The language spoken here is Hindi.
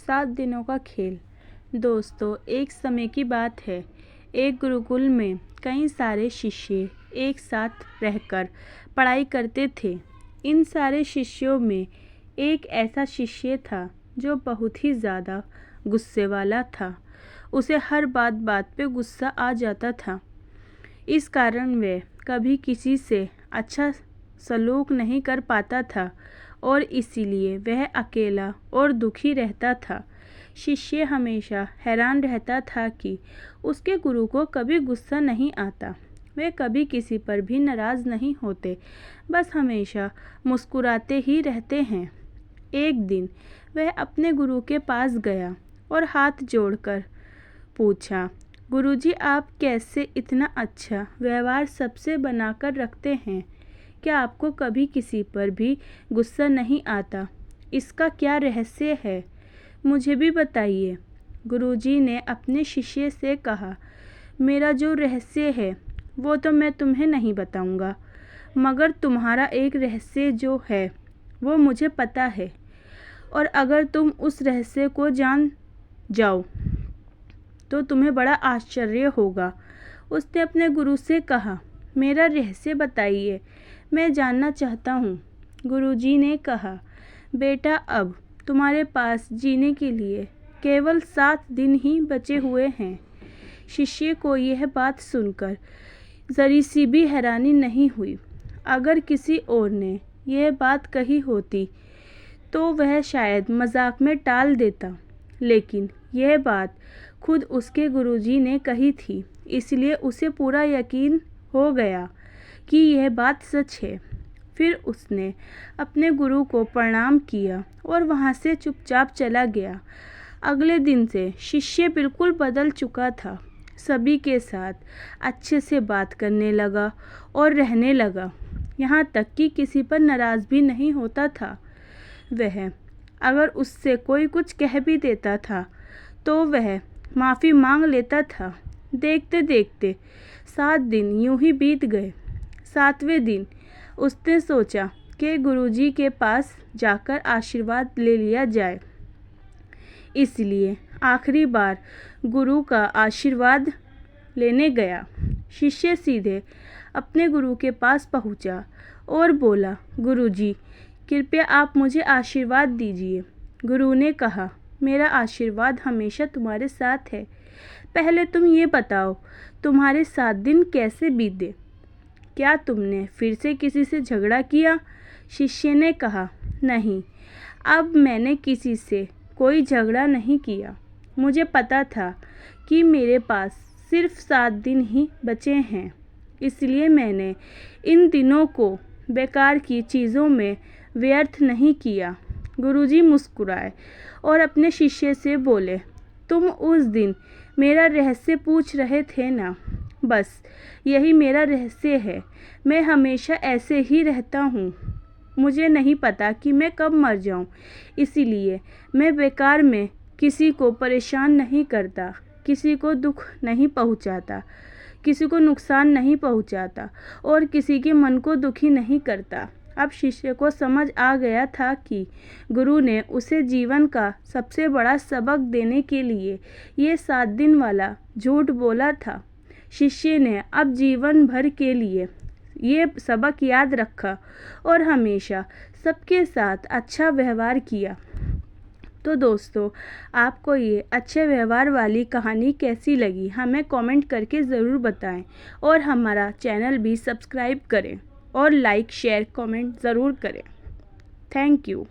7 दिनों का खेल। दोस्तों, एक समय की बात है। एक गुरुकुल में कई सारे शिष्य एक साथ रहकर पढ़ाई करते थे। इन सारे शिष्यों में एक ऐसा शिष्य था जो बहुत ही ज़्यादा गुस्से वाला था। उसे हर बात बात पे गुस्सा आ जाता था। इस कारण वह कभी किसी से अच्छा सलूक नहीं कर पाता था और इसीलिए वह अकेला और दुखी रहता था। शिष्य हमेशा हैरान रहता था कि उसके गुरु को कभी गुस्सा नहीं आता। वे कभी किसी पर भी नाराज़ नहीं होते, बस हमेशा मुस्कुराते ही रहते हैं। एक दिन वह अपने गुरु के पास गया और हाथ जोड़कर पूछा, गुरुजी, आप कैसे इतना अच्छा व्यवहार सबसे बनाकर रखते हैं? क्या आपको कभी किसी पर भी गुस्सा नहीं आता? इसका क्या रहस्य है? मुझे भी बताइए। गुरुजी ने अपने शिष्य से कहा, मेरा जो रहस्य है वो तो मैं तुम्हें नहीं बताऊंगा, मगर तुम्हारा एक रहस्य जो है वो मुझे पता है, और अगर तुम उस रहस्य को जान जाओ तो तुम्हें बड़ा आश्चर्य होगा। उसने अपने गुरु से कहा, मेरा रहस्य बताइए, मैं जानना चाहता हूँ। गुरुजी ने कहा, बेटा, अब तुम्हारे पास जीने के लिए केवल 7 दिन ही बचे हुए हैं। शिष्य को यह बात सुनकर जरी सी भी हैरानी नहीं हुई। अगर किसी और ने यह बात कही होती तो वह शायद मजाक में टाल देता, लेकिन यह बात खुद उसके गुरुजी ने कही थी, इसलिए उसे पूरा यकीन हो गया कि यह बात सच है। फिर उसने अपने गुरु को प्रणाम किया और वहाँ से चुपचाप चला गया। अगले दिन से शिष्य बिल्कुल बदल चुका था। सभी के साथ अच्छे से बात करने लगा और रहने लगा, यहाँ तक कि किसी पर नाराज़ भी नहीं होता था। वह अगर उससे कोई कुछ कह भी देता था तो वह माफ़ी मांग लेता था। देखते देखते 7 दिन यूं ही बीत गए। 7वें दिन उसने सोचा कि गुरुजी के पास जाकर आशीर्वाद ले लिया जाए। इसलिए आखिरी बार गुरु का आशीर्वाद लेने गया। शिष्य सीधे अपने गुरु के पास पहुंचा और बोला, गुरुजी, कृपया आप मुझे आशीर्वाद दीजिए। गुरु ने कहा, मेरा आशीर्वाद हमेशा तुम्हारे साथ है। पहले तुम ये बताओ, तुम्हारे 7 दिन कैसे बीते? क्या तुमने फिर से किसी से झगड़ा किया? शिष्य ने कहा, नहीं, अब मैंने किसी से कोई झगड़ा नहीं किया। मुझे पता था कि मेरे पास सिर्फ 7 दिन ही बचे हैं, इसलिए मैंने इन दिनों को बेकार की चीज़ों में व्यर्थ नहीं किया। गुरुजी मुस्कुराए और अपने शिष्य से बोले, तुम उस दिन मेरा रहस्य पूछ रहे थे ना? बस यही मेरा रहस्य है। मैं हमेशा ऐसे ही रहता हूँ। मुझे नहीं पता कि मैं कब मर जाऊँ, इसीलिए मैं बेकार में किसी को परेशान नहीं करता, किसी को दुख नहीं पहुँचाता, किसी को नुकसान नहीं पहुँचाता और किसी के मन को दुखी नहीं करता। अब शिष्य को समझ आ गया था कि गुरु ने उसे जीवन का सबसे बड़ा सबक देने के लिए ये 7 दिन वाला झूठ बोला था। शिष्य ने अब जीवन भर के लिए ये सबक याद रखा और हमेशा सबके साथ अच्छा व्यवहार किया। तो दोस्तों, आपको ये अच्छे व्यवहार वाली कहानी कैसी लगी, हमें कमेंट करके ज़रूर बताएं और हमारा चैनल भी सब्सक्राइब करें और लाइक, शेयर, कमेंट ज़रूर करें। Thank you.